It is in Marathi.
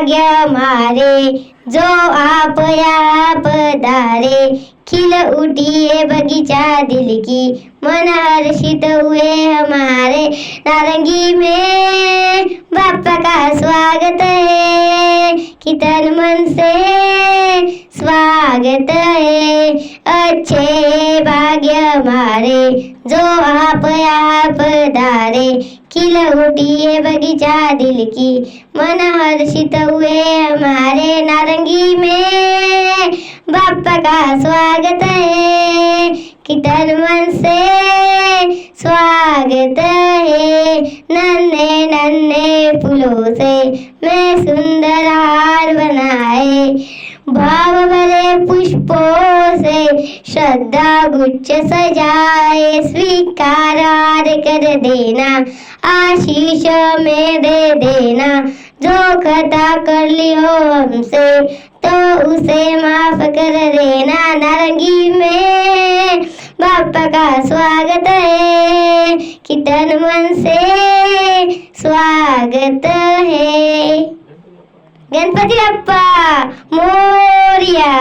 भाग्य हमारे जो आप यहाँ पधारे। खिल उठी है बगीचा दिल की, मन हर्षित हुए हमारे। नारंगी में बापा का स्वागत है, कि तन मन से स्वागत है। अच्छे भाग्य हमारे जो आप यहाँ पधारे। खिल उठी है बगीचा दिल की, मन हर्षित हुए हमारे। नारंगी में बापा का स्वागत है, कि तन मन से स्वागत है। नन्हे नन्हे फूलों से मैं सुंदर हार बनाए, भाव भरे पुष्पों से श्रद्धा गुच्छ सजाए। स्वीकार कर देना, आशीष में दे देना। जो खता कर ली हो हमसे तो उसे माफ कर देना। नारंगी में बापा का स्वागत है, कि तन मन से स्वागत है। गणपती बाप्पा मोरया।